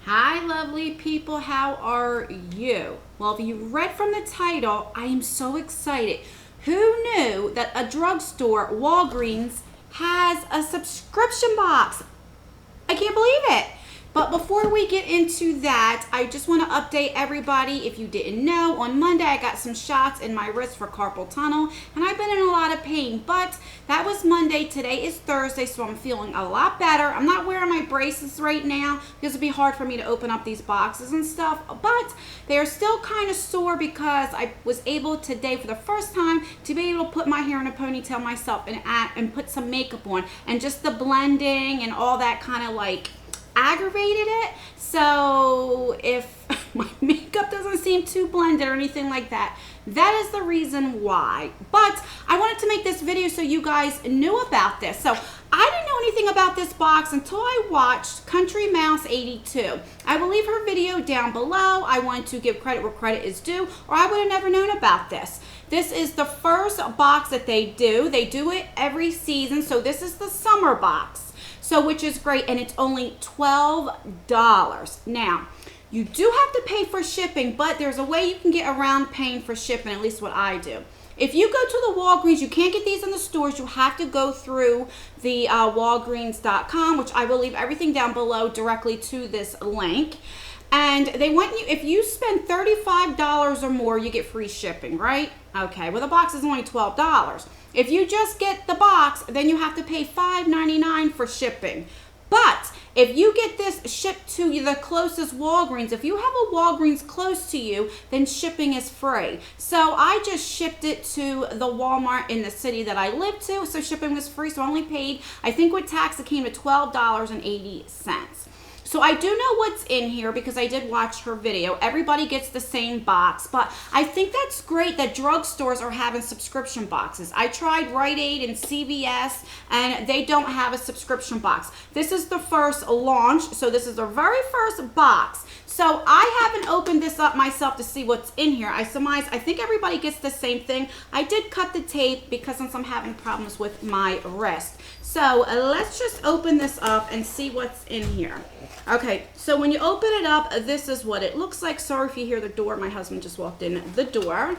Hi, lovely people. How are you? Well, if you read from the title, I am so excited. Who knew that a drugstore, Walgreens, has a subscription box? I can't believe it. But before we get into that, I just want to update everybody. If you didn't know, on Monday I got some shots in my wrist for carpal tunnel, and I've been in a lot of pain. But that was Monday. Today is Thursday, so I'm feeling a lot better. I'm not wearing my braces right now because it'd be hard for me to open up these boxes and stuff. But they are still kind of sore because I was able today for the first time to be able to put my hair in a ponytail myself and put some makeup on, and just the blending and all that kind of like aggravated it. So if my makeup doesn't seem too blended or anything like that, that is the reason why. But I wanted to make this video so you guys knew about this. So I didn't know anything about this box until I watched Country Mouse 82. I will leave her video down below. I want to give credit where credit is due, or I would have never known about this. This is the first box that they do. They do it every season. So this is the summer box. So, which is great, and it's only $12. Now, you do have to pay for shipping, but there's a way you can get around paying for shipping, at least what I do. If you go to the Walgreens, you can't get these in the stores. You have to go through the Walgreens.com, which I will leave everything down below directly to this link. And they want you, if you spend $35 or more, you get free shipping, right? Okay, well, the box is only $12. If you just get the box, then you have to pay $5.99 for shipping. But if you get this shipped to the closest Walgreens, if you have a Walgreens close to you, then shipping is free. So I just shipped it to the Walmart in the city that I live to, so shipping was free. So I only paid, I think with tax, it came to $12.80. So I do know what's in here because I did watch her video. Everybody gets the same box, but I think that's great that drugstores are having subscription boxes. I tried Rite Aid and CVS, and they don't have a subscription box. This is the first launch, so this is the very first box. So I haven't opened this up myself to see what's in here. I surmise, I think everybody gets the same thing. I did cut the tape because since I'm having problems with my wrist. So let's just open this up and see what's in here. Okay, so when you open it up, this is what it looks like. Sorry if you hear the door. My husband just walked in the door.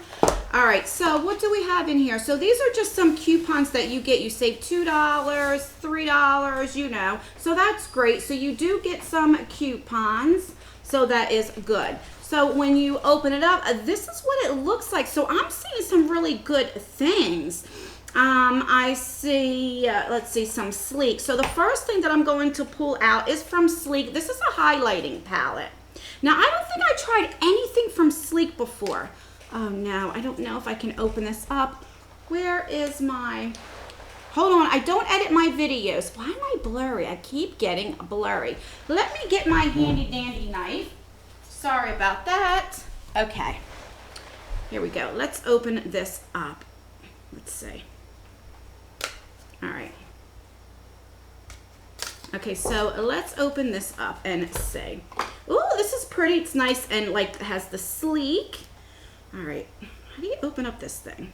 All right, so what do we have in here? So these are just some coupons that you get. You save $2, $3, you know. So that's great. So you do get some coupons. So that is good. So when you open it up, this is what it looks like. So I'm seeing some really good things. I see, let's see, some Sleek. So the first thing that I'm going to pull out is from Sleek. This is a highlighting palette. Now, I don't think I tried anything from Sleek before. Oh, no, I don't know if I can open this up. Where is my... Hold on, I don't edit my videos. Why am I blurry? I keep getting blurry. Let me get my handy dandy knife. Sorry about that. Okay, here we go. Let's open this up. Let's see. All right. Okay, so let's open this up and see. Ooh, this is pretty. It's nice and like has the Sleek. All right, how do you open up this thing?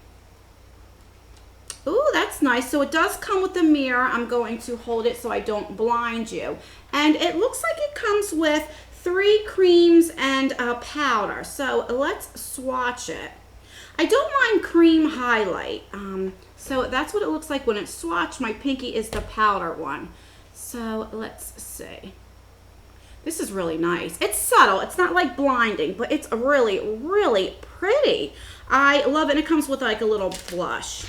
Ooh, that's nice. So it does come with a mirror. I'm going to hold it so I don't blind you. And it looks like it comes with 3 creams and a powder. So let's swatch it. I don't mind cream highlight. So that's what it looks like when it's swatched. My pinky is the powder one. So let's see. This is really nice. It's subtle. It's not like blinding, but it's really, really pretty. I love it. And it comes with like a little brush.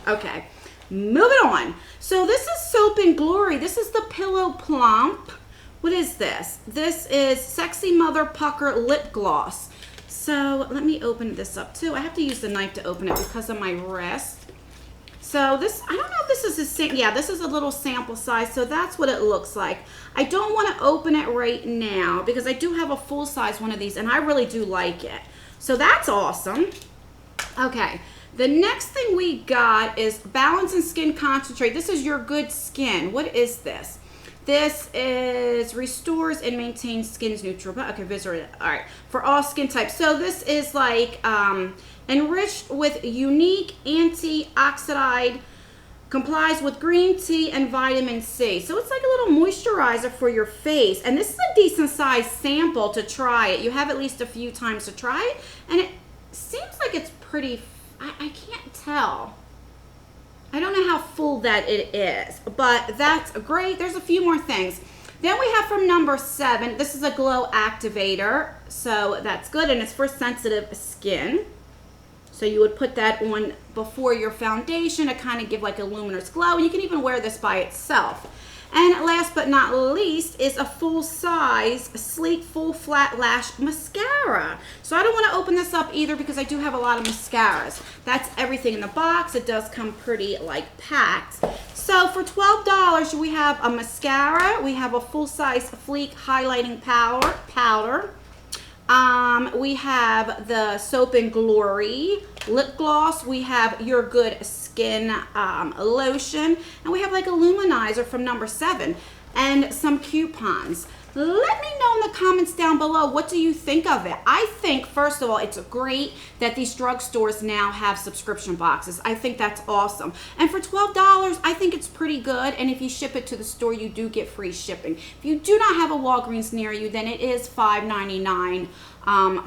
Okay, moving on. So this is Soap and Glory. This is the Pillow Plump. What is this? This is Sexy Mother Pucker Lip Gloss. So let me open this up too. I have to use the knife to open it because of my wrist. So this, I don't know if this is the same. Yeah, this is a little sample size. So that's what it looks like. I don't want to open it right now because I do have a full size one of these and I really do like it. So that's awesome. Okay, the next thing we got is Balance and Skin Concentrate. This is Your Good Skin. What is this? This is restores and maintains skin's neutral. Okay, visitor. All right, for all skin types. So this is like enriched with unique antioxidant Complies with green tea and vitamin C. So it's like a little moisturizer for your face. And this is a decent sized sample to try it. You have at least a few times to try it. And it seems like it's pretty, I can't tell. I don't know how full that it is, but that's great. There's a few more things. Then we have from number 7, this is a glow activator. So that's good, and it's for sensitive skin. So you would put that on before your foundation to kind of give like a luminous glow. And you can even wear this by itself. And last but not least is a full-size, sleek, full flat lash mascara. So I don't want to open this up either because I do have a lot of mascaras. That's everything in the box. It does come pretty like packed. So for $12, we have a mascara. We have a full-size Fleek highlighting powder. We have the Soap and Glory lip gloss. We have Your Good Skin lotion. And we have like a luminizer from number 7 and some coupons. Let me know in the comments down below, what do you think of it? I think, first of all, it's great that these drugstores now have subscription boxes. I think that's awesome. And for $12, I think it's pretty good. And if you ship it to the store, you do get free shipping. If you do not have a Walgreens near you, then it is $5.99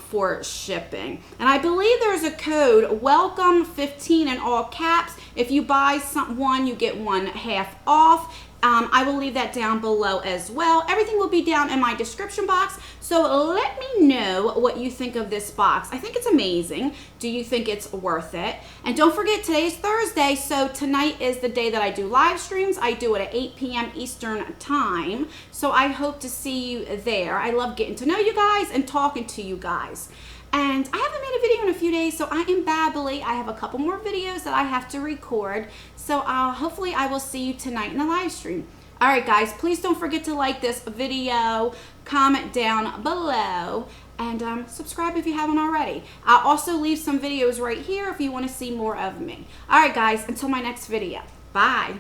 for shipping. And I believe there's a code, WELCOME15 in all caps. If you buy one, you get one half off. I will leave that down below as well. Everything will be down in my description box. So let me know what you think of this box. I think it's amazing. Do you think it's worth it? And don't forget, today is Thursday, so tonight is the day that I do live streams. I do it at 8 p.m. Eastern time. So I hope to see you there. I love getting to know you guys and talking to you guys. And I haven't made a video in a few days, so I am babbly. I have a couple more videos that I have to record. So hopefully I will see you tonight in the live stream. All right, guys, please don't forget to like this video, comment down below, and subscribe if you haven't already. I'll also leave some videos right here if you want to see more of me. All right, guys, until my next video. Bye.